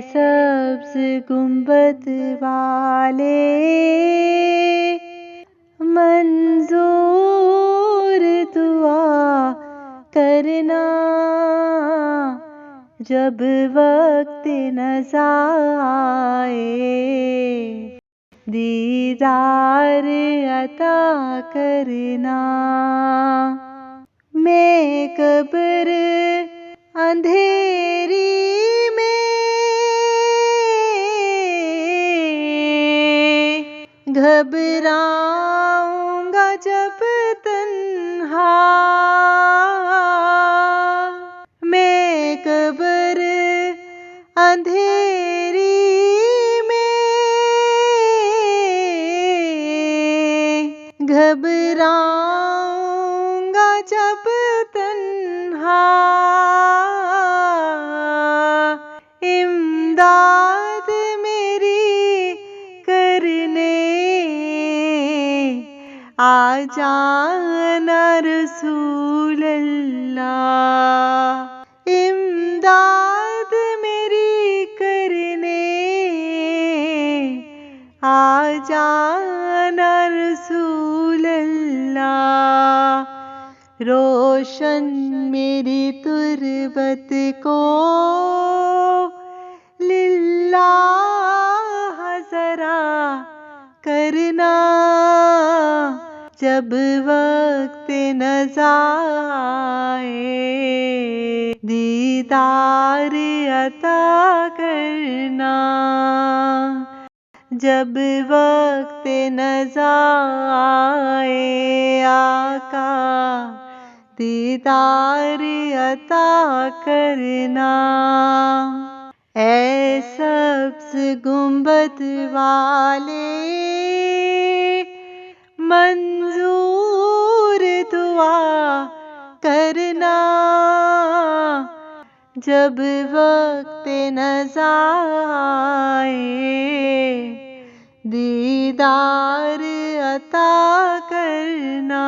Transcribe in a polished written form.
سبز گنبد والے منظور دعا کرنا، جب وقت نزا آئے دیدار عطا کرنا۔ میں قبر اندھیری میں گھبراؤں گا جب تنہا، میں قبر اندھیری میں گھبراؤں گا جب تنہا، امداد میری کرنے آ جانا رسول اللہ، امداد میری کرنے آ جانا رسول اللہ۔ روشن میری تربت کو للہ ذرا کرنا، جب وقت نزا آئے دیدار عطا کرنا، جب وقت نزا آئے آقا دیدار عطا کرنا۔ اے سبز گنبد والے منظور دعا کرنا، جب وقت نزا آئے دیدار عطا کرنا۔